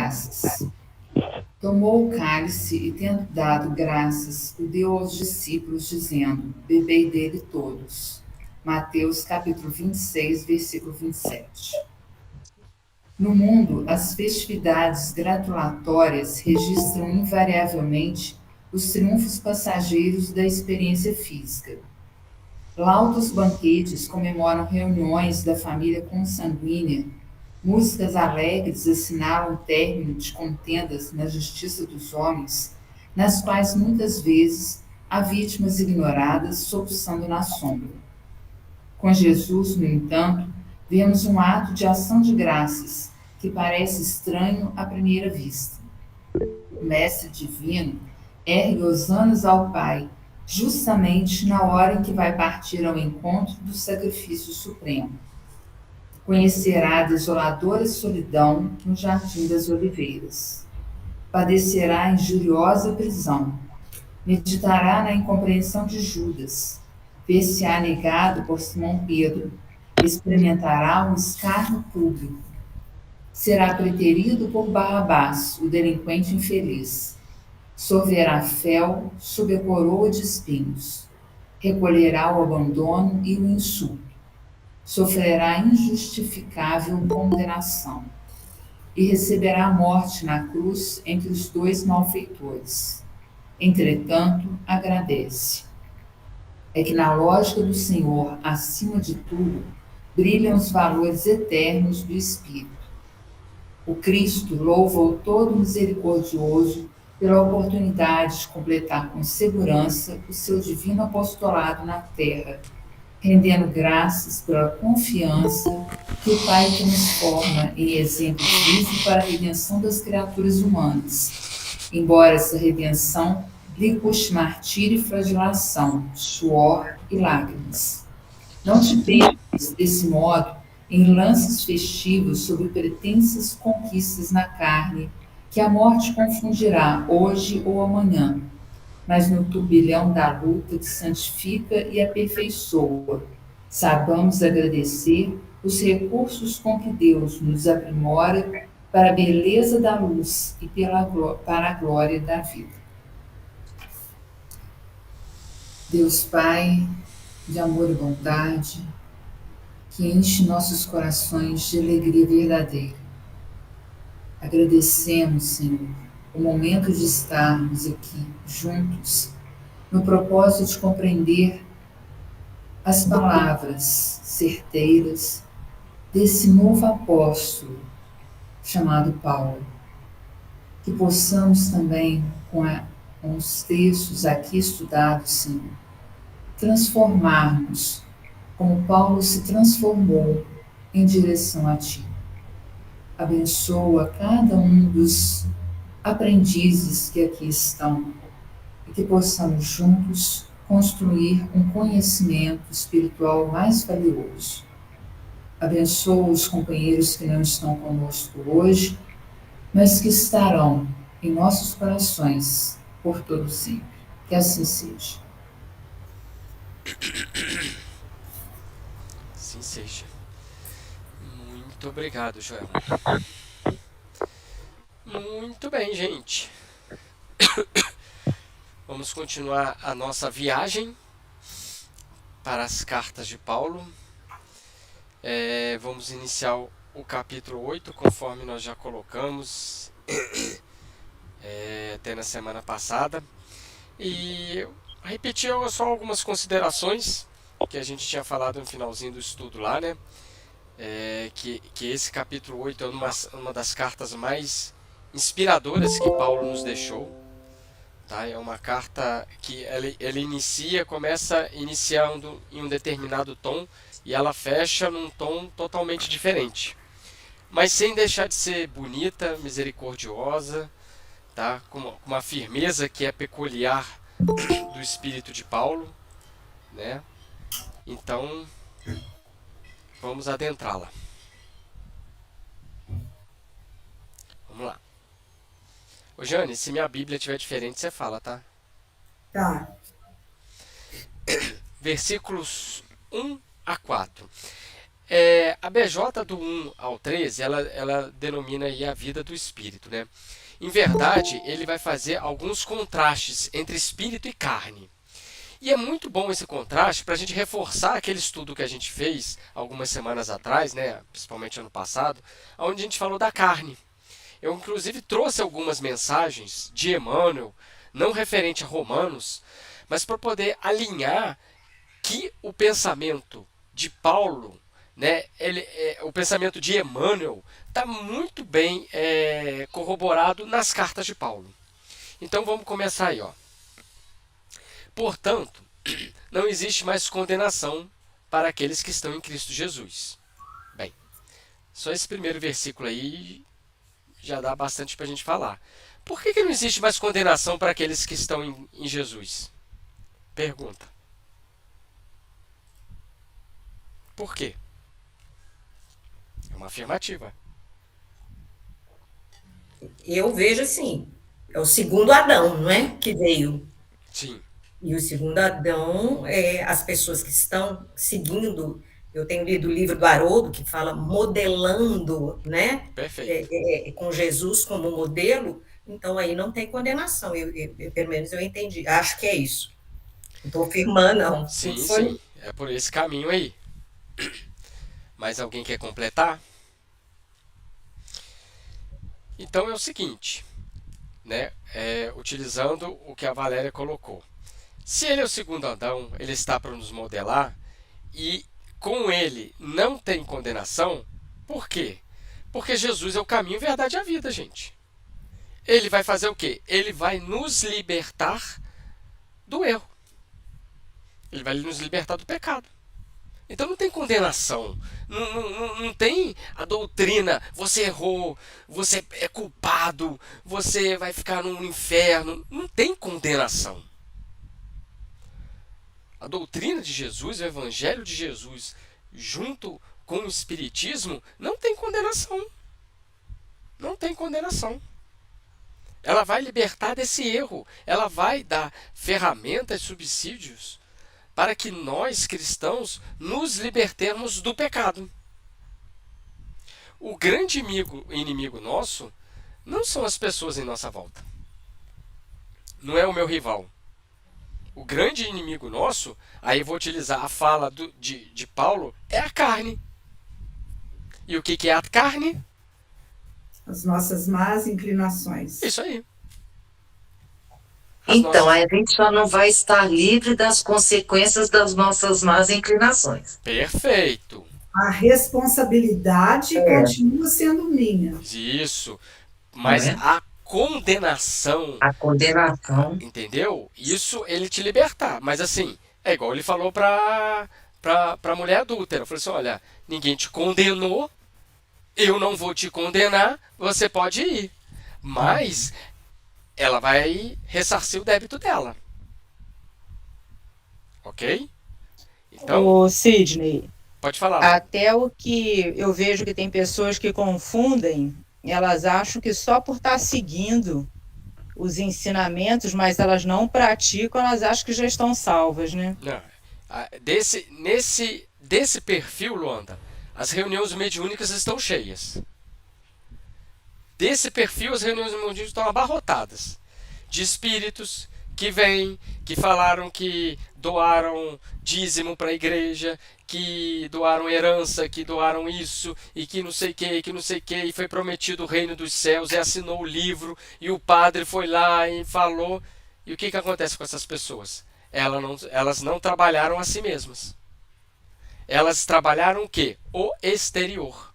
graças. Tomou o cálice e, tendo dado graças, o deu aos discípulos, dizendo: Bebei dele todos. Mateus capítulo 26, versículo 27. No mundo, as festividades gratulatórias registram invariavelmente os triunfos passageiros da experiência física. Laudos banquetes comemoram reuniões da família consanguínea. Músicas alegres assinalam o término de contendas na justiça dos homens, nas quais muitas vezes há vítimas ignoradas soluçando na sombra. Com Jesus, no entanto, vemos um ato de ação de graças que parece estranho à primeira vista. O Mestre Divino ergue hosanas ao Pai, justamente na hora em que vai partir ao encontro do sacrifício supremo. Conhecerá a desoladora solidão no Jardim das Oliveiras. Padecerá a injuriosa prisão. Meditará na incompreensão de Judas. Ver-se-á negado por Simão Pedro. Experimentará um escárnio público. Será preterido por Barrabás, o delinquente infeliz. Sorverá fel sob a coroa de espinhos. Recolherá o abandono e o insulto. Sofrerá injustificável condenação e receberá a morte na cruz entre os dois malfeitores. Entretanto, agradece. É que na lógica do Senhor, acima de tudo, brilham os valores eternos do Espírito. O Cristo louva o Todo Misericordioso pela oportunidade de completar com segurança o seu divino apostolado na terra, rendendo graças pela confiança que o Pai transforma em exemplo vivo para a redenção das criaturas humanas, embora essa redenção lhe custe martírio e flagelação, suor e lágrimas. Não te percas, desse modo, em lances festivos sobre pretensas conquistas na carne, que a morte confundirá hoje ou amanhã, mas no turbilhão da luta que santifica e aperfeiçoa, saibamos agradecer os recursos com que Deus nos aprimora para a beleza da luz e para a glória da vida. Deus Pai, de amor e bondade, que enche nossos corações de alegria verdadeira. Agradecemos, Senhor, o momento de estarmos aqui juntos, no propósito de compreender as palavras certeiras desse novo apóstolo chamado Paulo. Que possamos também, com os textos aqui estudados, Senhor, transformarmos como Paulo se transformou em direção a Ti. Abençoa cada um dos aprendizes que aqui estão e que possamos juntos construir um conhecimento espiritual mais valioso. Abençoa os companheiros que não estão conosco hoje, mas que estarão em nossos corações por todo sempre. Que assim seja. Assim seja. Muito obrigado, Joel. Muito bem, gente. Vamos continuar a nossa viagem para as cartas de Paulo. Vamos iniciar o capítulo 8, conforme nós já colocamos até na semana passada. E repetir só algumas considerações que a gente tinha falado no finalzinho do estudo lá, né? Que esse capítulo 8 é uma das cartas mais inspiradoras que Paulo nos deixou. Tá? É uma carta que ela começa iniciando em um determinado tom e ela fecha num tom totalmente diferente. Mas sem deixar de ser bonita, misericordiosa, tá? Com uma firmeza que é peculiar do espírito de Paulo, né? Então, vamos adentrá-la. Vamos lá. Ô Jane, se minha Bíblia estiver diferente, você fala, tá? Tá. Versículos 1 a 4. A BJ do 1 ao 13, ela denomina aí a vida do espírito, né? Em verdade, ele vai fazer alguns contrastes entre espírito e carne. E é muito bom esse contraste para a gente reforçar aquele estudo que a gente fez algumas semanas atrás, né? Principalmente ano passado, onde a gente falou da carne. Eu, inclusive, trouxe algumas mensagens de Emmanuel, não referente a Romanos, mas para poder alinhar que o pensamento de Paulo, né, o pensamento de Emmanuel, está muito bem corroborado nas cartas de Paulo. Então vamos começar aí. Ó. Portanto, não existe mais condenação para aqueles que estão em Cristo Jesus. Bem, só esse primeiro versículo aí já dá bastante para a gente falar. Por que não existe mais condenação para aqueles que estão em Jesus? Pergunta. Por quê? É uma afirmativa. Eu vejo assim, é o segundo Adão, não é? Que veio. Sim. E o segundo Adão, as pessoas que estão seguindo, eu tenho lido o livro do Haroldo, que fala modelando, né? Perfeito. Com Jesus como modelo, então aí não tem condenação, pelo menos eu entendi, acho que é isso. Não estou afirmando, não. Sim, Foi. sim. É por esse caminho aí. Mais alguém quer completar? Então é o seguinte, né? Utilizando o que a Valéria colocou. Se ele é o segundo Adão, ele está para nos modelar e com ele não tem condenação. Por quê? Porque Jesus é o caminho, a verdade e a vida, gente. Ele vai fazer o quê? Ele vai nos libertar do erro. Ele vai nos libertar do pecado. Então não tem condenação. Não tem a doutrina, você errou, você é culpado, você vai ficar no inferno. Não tem condenação. A doutrina de Jesus, o evangelho de Jesus, junto com o espiritismo, não tem condenação. Não tem condenação. Ela vai libertar desse erro. Ela vai dar ferramentas, subsídios para que nós, cristãos, nos libertemos do pecado. O grande inimigo nosso não são as pessoas em nossa volta. Não é o meu rival. O grande inimigo nosso, aí eu vou utilizar a fala de Paulo, é a carne. E o que é a carne? As nossas más inclinações. Isso aí. Então, a gente só não vai estar livre das consequências das nossas más inclinações. Perfeito. A responsabilidade continua sendo minha. Isso. Mas a condenação... A condenação... Entendeu? Isso ele te libertar. Mas assim, é igual ele falou pra mulher adúltera. Falou assim, olha, ninguém te condenou, eu não vou te condenar, você pode ir. Mas... ela vai ressarcir o débito dela. Ok? Então, Ô, Sidney, pode falar. até o que eu vejo que tem pessoas que confundem, elas acham que só por estar seguindo os ensinamentos, mas elas não praticam, elas acham que já estão salvas, né? Não. Desse perfil, Luanda, as reuniões mediúnicas estão cheias. Desse perfil, as reuniões mediúnicas estão abarrotadas de espíritos que vêm, que falaram que doaram dízimo para a igreja, que doaram herança, que doaram isso, e que não sei o que, e foi prometido o reino dos céus, e assinou o livro, e o padre foi lá e falou. E o que acontece com essas pessoas? Elas não trabalharam a si mesmas. Elas trabalharam o quê? O exterior.